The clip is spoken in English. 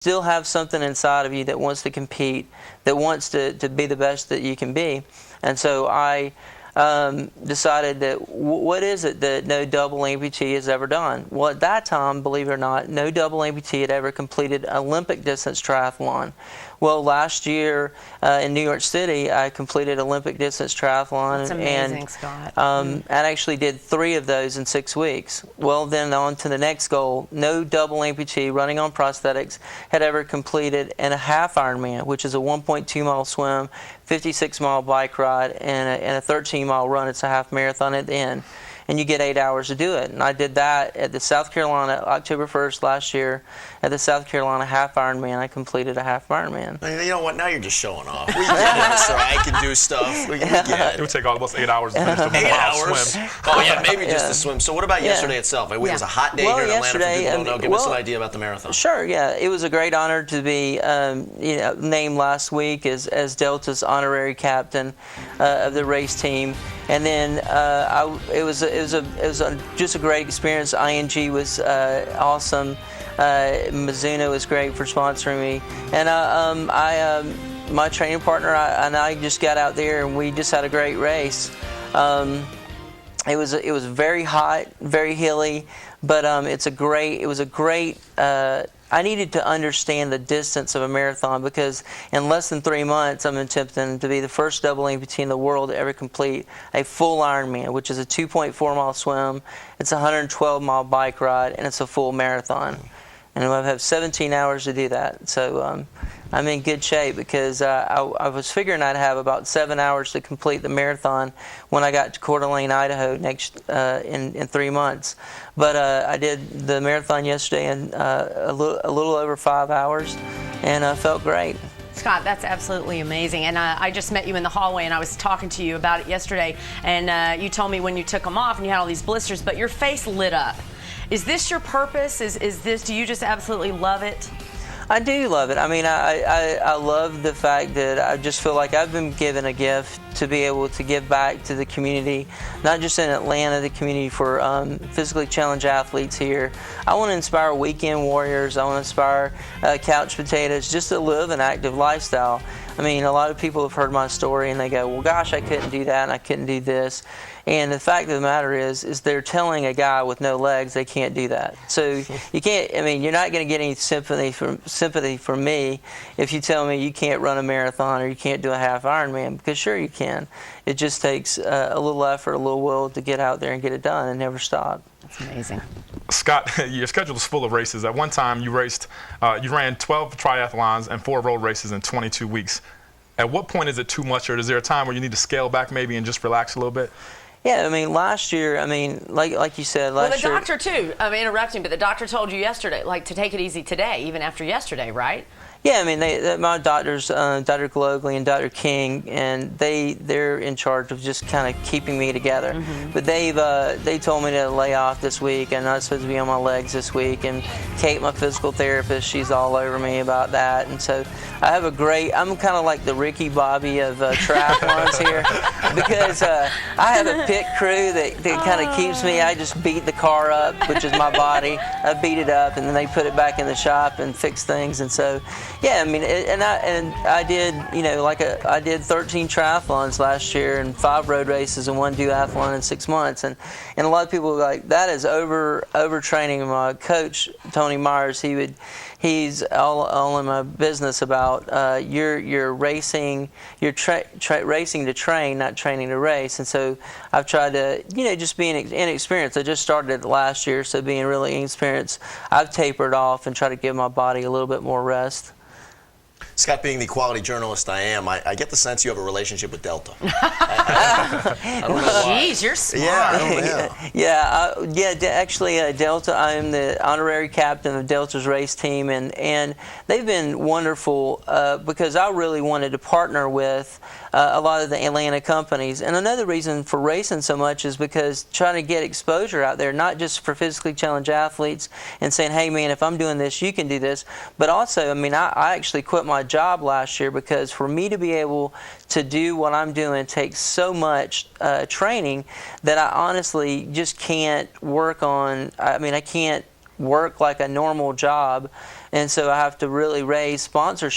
still have something inside of you that wants to compete, that wants to be the best that you can be. And so I decided that what is it that no double amputee has ever done? Well, at that time, believe it or not, no double amputee had ever completed Olympic distance triathlon. Well, last year in New York City, I completed Olympic distance triathlon. That's amazing, Scott. And actually did 3 of those in 6 weeks. Well, then on to the next goal. No double amputee running on prosthetics had ever completed a half Ironman, which is a 1.2-mile swim, 56-mile bike ride, and a 13-mile run. It's a half marathon at the end. And you get 8 hours to do it. And I did that at the South Carolina, October 1st last year, at the South Carolina half Ironman. I completed a half Ironman. You know what? Now you're just showing off. We get it, so I can do stuff. We get it. It would take all of us 8 hours to finish the 8 mile hours? swim. Oh, yeah, maybe just the swim. So what about yesterday itself? It was a hot day here in Atlanta for people who don't know. Give us an idea about the marathon. Sure, yeah. It was a great honor to be named last week as Delta's honorary captain of the race team. And then it was just a great experience. ING was awesome. Mizuno was great for sponsoring me. And my training partner and I just got out there and we just had a great race. It was very hot, very hilly, but it was a great. I needed to understand the distance of a marathon because in less than 3 months, I'm attempting to be the first double amputee in the world to ever complete a full Ironman, which is a 2.4-mile swim, it's a 112-mile bike ride, and it's a full marathon. And I have 17 hours to do that. So I'm in good shape because I was figuring I'd have about 7 hours to complete the marathon when I got to Coeur d'Alene, Idaho in 3 months. But I did the marathon yesterday in a little over 5 hours, and I felt great. Scott, that's absolutely amazing. And I just met you in the hallway, and I was talking to you about it yesterday, and you told me when you took them off and you had all these blisters, but your face lit up. Is this your purpose? Do you just absolutely love it? I do love it. I mean, I love the fact that I just feel like I've been given a gift to be able to give back to the community, not just in Atlanta, the community for physically challenged athletes here. I want to inspire weekend warriors. I want to inspire couch potatoes just to live an active lifestyle. I mean, a lot of people have heard my story and they go, well, gosh, I couldn't do that and I couldn't do this. And the fact of the matter is they're telling a guy with no legs they can't do that. So you can't. I mean, you're not going to get any sympathy from me if you tell me you can't run a marathon or you can't do a half Ironman, because sure you can. It just takes a little effort, a little will to get out there and get it done and never stop. That's amazing. Scott, your schedule is full of races. At one time, you ran 12 triathlons and 4 road races in 22 weeks. At what point is it too much, or is there a time where you need to scale back maybe and just relax a little bit? Yeah, I mean, last year, I mean, like you said, last year. Well, the doctor, too, I'm interrupting, but the doctor told you yesterday, like, to take it easy today, even after yesterday, right? Yeah, I mean, my doctors, Dr. Glogly and Dr. King, and they're in charge of just kind of keeping me together. Mm-hmm. But they told me to lay off this week, and I'm not supposed to be on my legs this week. And Kate, my physical therapist, she's all over me about that. And so I have I'm kind of like the Ricky Bobby of triathlons here, because I have a pit crew that kind of keeps me. I just beat the car up, which is my body. I beat it up, and then they put it back in the shop and fix things. And so, yeah, I mean, I did, I did 13 triathlons last year and 5 road races and 1 duathlon in 6 months, and a lot of people are like, that is overtraining. My coach Tony Myers, he's all in my business about you're racing, racing to train, not training to race. And so I've tried to, just being inexperienced. I just started it last year, so being really inexperienced, I've tapered off and try to give my body a little bit more rest. Scott, being the quality journalist I am, I get the sense you have a relationship with Delta. I don't know why. Jeez, you're smart. Yeah, Actually, Delta, I am the honorary captain of Delta's race team, and they've been wonderful because I really wanted to partner with a lot of the Atlanta companies. And another reason for racing so much is because trying to get exposure out there, not just for physically challenged athletes and saying, hey, man, if I'm doing this, you can do this. But also, I mean, I actually quit my job last year because for me to be able to do what I'm doing takes so much training that I honestly just can't work on. I mean, I can't work like a normal job, and so I have to really raise sponsorship